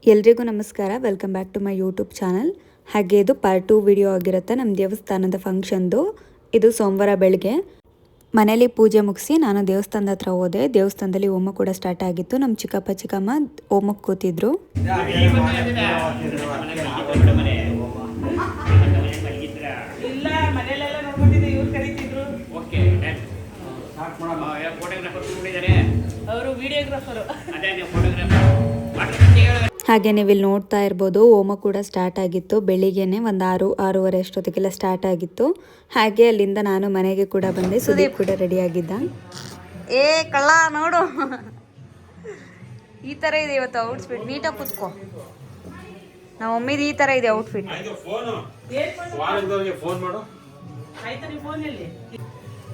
ಎಲ್ರಿಗೂ ನಮಸ್ಕಾರ. Welcome back to my YouTube channel. ಹಾಗೆ ಇದು ಪಾರ್ಟ್ 2 ವಿಡಿಯೋ ಆಗಿರುತ್ತೆ ನಮ್ಮ ದೇವಸ್ಥಾನದ ಫಂಕ್ಷನ್ದು. ಇದು ಸೋಮವಾರ ಬೆಳಗ್ಗೆ ಮನೇಲಿ ಪೂಜೆ ಮುಗಿಸಿ ನಾನು ದೇವಸ್ಥಾನದ ಹತ್ರ ಹೋದೆ. ದೇವಸ್ಥಾನದಲ್ಲಿ ಹೋಮ ಕೂಡ ಸ್ಟಾರ್ಟ್ ಆಗಿತ್ತು. ನಮ್ಮ ಚಿಕ್ಕಪ್ಪ ಚಿಕ್ಕಮ್ಮ ಹೋಮಕ್ಕೆ ಕೂತಿದ್ರು. ಹಾಗೆ ನೀವು ಇಲ್ಲಿ ನೋಡ್ತಾ ಇರ್ಬೋದು, ಹೋಮ ಕೂಡ ಸ್ಟಾರ್ಟ್ ಆಗಿತ್ತು. ಬೆಳಿಗ್ಗೆನೆ ಒಂದು 6-6:30 ಅಷ್ಟೊತ್ತಿಗೆಲ್ಲ ಸ್ಟಾರ್ಟ್ ಆಗಿತ್ತು. ಹಾಗೆ ಅಲ್ಲಿಂದ ನಾನು ಮನೆಗೆ ಕೂಡ ಬಂದೆ. ಸುದೀಪ್ ಕೂಡ ರೆಡಿ ಆಗಿದ್ದ. ಏ ಕಳ್ಳ ನೋಡು, ಈ ತರ ಇದೆ ಇವತ್ತು ಔಟ್ಫಿಟ್. ನೀಟಾಗಿ ಕೂತ್ಕೋ. ನಮ್ಮ ಮಮ್ಮಿದು ಈ ತರ ಇದೆ ಔಟ್ಫಿಟ್.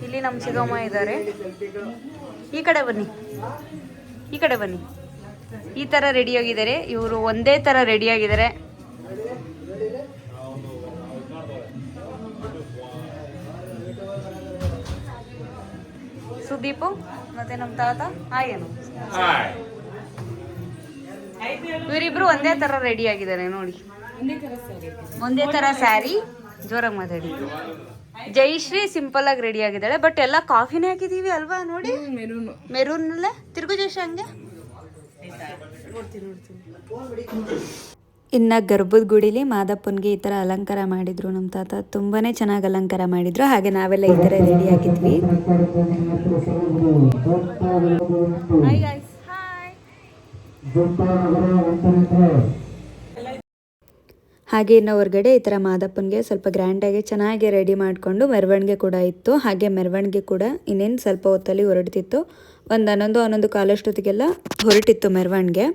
ಇಲ್ಲಿ ನಮ್ಮ ಚಿಕ್ಕಮ್ಮ ಇದ್ದಾರೆ. ಈ ಕಡೆ ಬನ್ನಿ, ಈ ಕಡೆ ಬನ್ನಿ. ಈ ತರ ರೆಡಿ ಆಗಿದ್ದಾರೆ ಇವರು. ಒಂದೇ ತರ ರೆಡಿ ಆಗಿದ್ದಾರೆ. ಸುದೀಪು ಮತ್ತೆ ನಮ್ಮ ತಾತ ಏನು, ಇವರಿಬ್ರು ಒಂದೇ ತರ ರೆಡಿ ಆಗಿದ್ದಾರೆ ನೋಡಿ. ಒಂದೇ ತರ ಸ್ಯಾರಿ. ಜೋರಾಗಿ ಮಾತಾಡಿ. ಜಯಶ್ರೀ ಸಿಂಪಲ್ ಆಗಿ ರೆಡಿ ಆಗಿದ್ದಾಳೆ. ಬಟ್ ಎಲ್ಲ ಕಾಫಿನೇ ಹಾಕಿದೀವಿ ಅಲ್ವಾ ನೋಡಿ. ಮೆರೂನ್ ಅಲ್ಲೇ ತಿರುಗು ಜಯಶ್ರೀ ಹಂಗೆ. ಇನ್ನ ಗರ್ಭದ ಗುಡಿಲಿ ಮಾದಪ್ಪನ್ಗೆ ಈ ತರ ಅಲಂಕಾರ ಮಾಡಿದ್ರು ನಮ್ಮ ತಾತ. ತುಂಬಾನೇ ಚೆನ್ನಾಗಿ ಅಲಂಕಾರ ಮಾಡಿದ್ರು. ಹಾಗೆ ನಾವೆಲ್ಲ ಈ ತರ ರೆಡಿ ಆಗಿದ್ವಿ. ಹಾಗೆ ಇನ್ನು ಹೊರಗಡೆ ಈ ತರ ಮಾದಪ್ಪನ್ಗೆ ಸ್ವಲ್ಪ ಗ್ರ್ಯಾಂಡಾಗಿ ಚೆನ್ನಾಗಿ ರೆಡಿ ಮಾಡಿಕೊಂಡು ಮೆರವಣಿಗೆ ಕೂಡ ಇತ್ತು. ಹಾಗೆ ಮೆರವಣಿಗೆ ಕೂಡ ಇನ್ನೇನು ಸ್ವಲ್ಪ ಹೊತ್ತಲ್ಲಿ ಹೊರಡ್ತಿತ್ತು. ಒಂದು 11 ಕಾಲಷ್ಟೊತ್ತಿಗೆಲ್ಲ ಹೊರಟಿತ್ತು ಮೆರವಣಿಗೆ.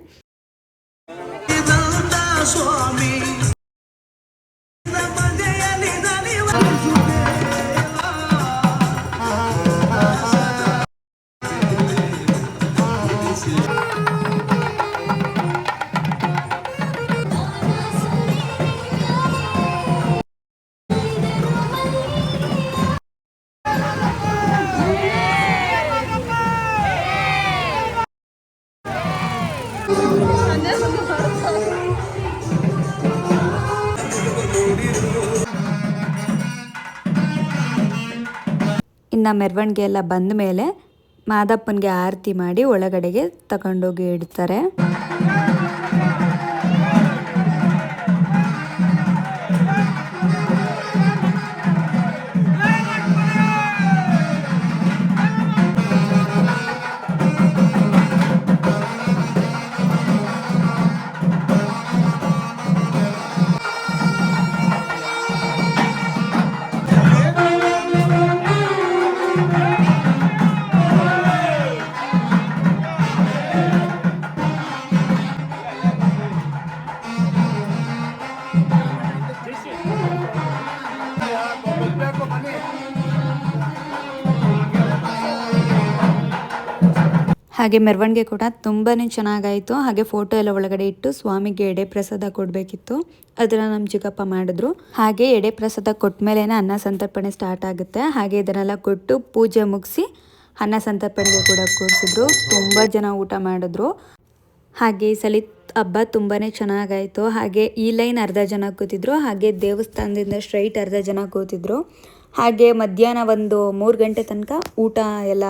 ಇನ್ನು ಮೆರವಣಿಗೆ ಎಲ್ಲ ಬಂದ ಮೇಲೆ ಮಾದಪ್ಪನಿಗೆ ಆರತಿ ಮಾಡಿ ಒಳಗಡೆಗೆ ತಗೊಂಡೋಗಿ ಇಡ್ತಾರೆ. ಹಾಗೆ ಮೆರವಣಿಗೆ ಕೂಡ ತುಂಬಾ ಚೆನ್ನಾಗಾಯಿತು. ಹಾಗೆ ಫೋಟೋ ಎಲ್ಲ ಒಳಗಡೆ ಇಟ್ಟು ಸ್ವಾಮಿಗೆ ಎಡೆ ಪ್ರಸಾದ ಕೊಡಬೇಕಿತ್ತು. ಅದನ್ನು ನಮ್ಮ ಚಿಕ್ಕಪ್ಪ ಮಾಡಿದ್ರು. ಹಾಗೆ ಎಡೆ ಪ್ರಸಾದ ಕೊಟ್ಟ ಮೇಲೆ ಅನ್ನ ಸಂತರ್ಪಣೆ ಸ್ಟಾರ್ಟ್ ಆಗುತ್ತೆ. ಹಾಗೆ ಇದನ್ನೆಲ್ಲ ಕೊಟ್ಟು ಪೂಜೆ ಮುಗಿಸಿ ಅನ್ನ ಸಂತರ್ಪಣೆಗೆ ಕೂಡ ಕೂರಿಸಿದ್ರು. ತುಂಬ ಜನ ಊಟ ಮಾಡಿದ್ರು. ಹಾಗೆ ಈ ಸಲ ಹಬ್ಬ ತುಂಬಾ ಚೆನ್ನಾಗಾಯಿತು. ಹಾಗೆ ಈ ಲೈನ್ ಅರ್ಧ ಜನ ಕೂತಿದ್ರು. ಹಾಗೆ ದೇವಸ್ಥಾನದಿಂದ ಸ್ಟ್ರೈಟ್ ಅರ್ಧ ಜನ ಕೂತಿದ್ರು. ಹಾಗೆ ಮಧ್ಯಾಹ್ನ ಒಂದು 3 ಗಂಟೆ ತನಕ ಊಟ ಎಲ್ಲ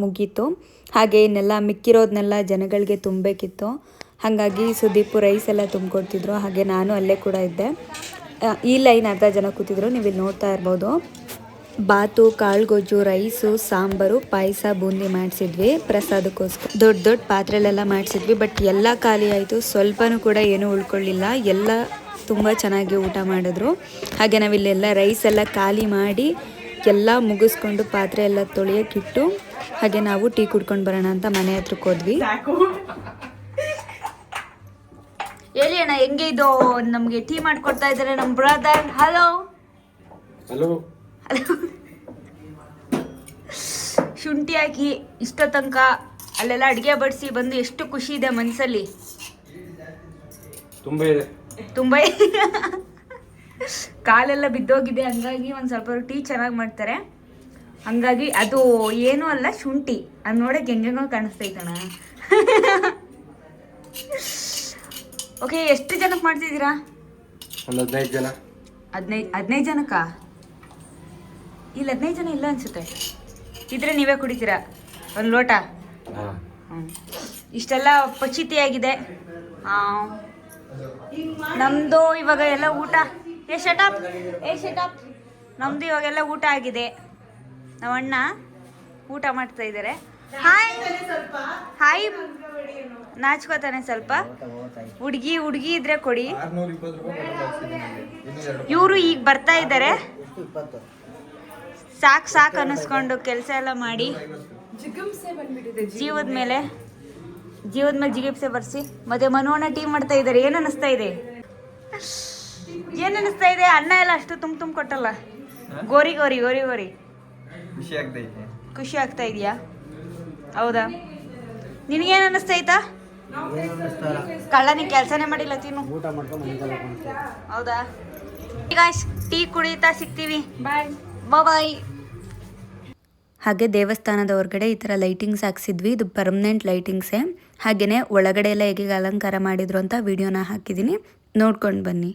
ಮುಗೀತು. ಹಾಗೆ ಇನ್ನೆಲ್ಲ ಮಿಕ್ಕಿರೋದನ್ನೆಲ್ಲ ಜನಗಳಿಗೆ ತುಂಬಬೇಕಿತ್ತು. ಹಾಗಾಗಿ ಸುದೀಪು ರೈಸ್ ಎಲ್ಲ ತುಂಬಿಕೊಡ್ತಿದ್ರು. ಹಾಗೆ ನಾನು ಅಲ್ಲೇ ಕೂಡ ಇದ್ದೆ. ಈ ಲೈನ್ ಅರ್ಧ ಜನ ಕೂತಿದ್ರು. ನೀವು ಇಲ್ಲಿ ನೋಡ್ತಾ ಇರ್ಬೋದು. ಬಾತು, ಕಾಳುಗೊಜ್ಜು, ರೈಸು, ಸಾಂಬಾರು, ಪಾಯಸ, ಬೂಂದಿ ಮಾಡಿಸಿದ್ವಿ ಪ್ರಸಾದಕ್ಕೋಸ್ಕರ. ದೊಡ್ಡ ದೊಡ್ಡ ಪಾತ್ರೆಲೆಲ್ಲ ಮಾಡಿಸಿದ್ವಿ. ಬಟ್ ಎಲ್ಲ ಖಾಲಿ ಆಯಿತು. ಸ್ವಲ್ಪನೂ ಕೂಡ ಏನೂ ಉಳ್ಕೊಳ್ಳಿಲ್ಲ. ಎಲ್ಲ ತುಂಬ ಚೆನ್ನಾಗಿ ಊಟ ಮಾಡಿದ್ರು. ಹಾಗೆ ನಾವಿಲ್ಲೆಲ್ಲ ರೈಸ್ ಎಲ್ಲ ಖಾಲಿ ಮಾಡಿ ಎಲ್ಲ ಮುಗಿಸ್ಕೊಂಡು ಪಾತ್ರೆ ಎಲ್ಲ ತೊಳೆಯೋಕ್ಕಿಟ್ಟು ಹಾಗೆ ನಾವು ಟೀ ಕುಡ್ಕೊಂಡು ಬರೋಣ ಅಂತ ಮನೆ ಹತ್ರಕ್ಕೆ ಹೋದ್ವಿ. ಹೇಳಿ ಅಣ್ಣ, ಹೆಂಗೆ ಇದು ನಮಗೆ ಟೀ ಮಾಡ್ಕೊಡ್ತಾ ಇದ್ದಾರೆ ನಮ್ಮ ಬ್ರದರ್. Hello hello hello. ಶುಂಠಿ ಹಾಕಿ ಇಷ್ಟ ತನಕ ಅಲ್ಲೆಲ್ಲ ಅಡುಗೆ ಬಡಿಸಿ ಬಂದು ಎಷ್ಟು ಖುಷಿ ಇದೆ ಮನಸ್ಸಲ್ಲಿ. ತುಂಬ ಕಾಲೆಲ್ಲ ಬಿದ್ದೋಗಿದೆ. ಹಂಗಾಗಿ ಒಂದು ಸ್ವಲ್ಪ ಟೀ ಚೆನ್ನಾಗಿ ಮಾಡ್ತಾರೆ. ಹಂಗಾಗಿ ಅದು ಏನೂ ಅಲ್ಲ, ಶುಂಠಿ. ಅದು ನೋಡಕ್ಕೆ ಹೆಂಗೆಂಗೋ ಕಾಣಿಸ್ತೈತಣ್ಣ. ಓಕೆ, ಎಷ್ಟು ಜನಕ್ಕೆ ಮಾಡ್ತಿದ್ದೀರಾ? ಒಂದು 15 ಜನ. 15 ಜನಕ್ಕಾ? ಇಲ್ಲಿ 15 ಜನ ಇಲ್ಲ ಅನ್ಸುತ್ತೆ. ಇದ್ರೆ ನೀವೇ ಕುಡಿತೀರಾ ಒಂದು ಲೋಟ? ಇಷ್ಟೆಲ್ಲ ಪಚಿತಿಯಾಗಿದೆ. ನಮ್ಮದು ಇವಾಗ ಎಲ್ಲ ಊಟ. ಶಟಪ್. ನಮ್ಮದು ಇವಾಗೆಲ್ಲ ಊಟ ಆಗಿದೆ. ನಮ್ಮ ಅಣ್ಣ ಊಟ ಮಾಡ್ತಾ ಇದ್ದಾರೆ. ಹಾಯ್ ನಾಚ್ಕೋತಾನೆ ಸ್ವಲ್ಪ. ಹುಡುಗಿ ಇದ್ರೆ ಕೊಡಿ. ಇವರು ಈಗ ಬರ್ತಾ ಇದ್ದಾರೆ. ಸಾಕು ಅನ್ನಿಸ್ಕೊಂಡು ಕೆಲಸ ಎಲ್ಲ ಮಾಡಿ ಜೀವದ ಮೇಲೆ ಜಿಗಿಪ್ಸೆ ಬರ್ಸಿ. ಮತ್ತೆ ಮನೋಣ್ಣ ಟೀ ಮಾಡ್ತಾ ಇದ್ದಾರೆ. ಏನು ಅನ್ನಿಸ್ತಾ ಇದೆ? ಅನ್ನ ಎಲ್ಲ ಅಷ್ಟು ತುಂಬ ಕೊಟ್ಟಲ್ಲ. ಗೋರಿ ಖುಷಿ ಆಗ್ತಾ ಇದೆಯಾ? ಹೌದಾ? ನಿನಗೇನು ಅನ್ನಿಸ್ತೈತಾ? ಕಳ್ಳ ನೀ ಕೆಲಸನೇ ಮಾಡಿಲ್ಲ, ತಿನ್ನು. ಹೌದಾ? ಈಗ ಟೀ ಕುಡಿತಾ ಸಿಗ್ತೀವಿ. ಬಾಯ್. ಹಾಗೆ ದೇವಸ್ಥಾನದ ಹೊರಗಡೆ ಈ ಥರ ಲೈಟಿಂಗ್ಸ್ ಹಾಕ್ಸಿದ್ವಿ. ಇದು ಪರ್ಮನೆಂಟ್ ಲೈಟಿಂಗ್ಸೇ. ಹಾಗೆಯೇ ಒಳಗಡೆ ಎಲ್ಲ ಹೇಗೆ ಅಲಂಕಾರ ಮಾಡಿದ್ರು ಅಂತ ವಿಡಿಯೋನ ಹಾಕಿದ್ದೀನಿ, ನೋಡ್ಕೊಂಡು ಬನ್ನಿ.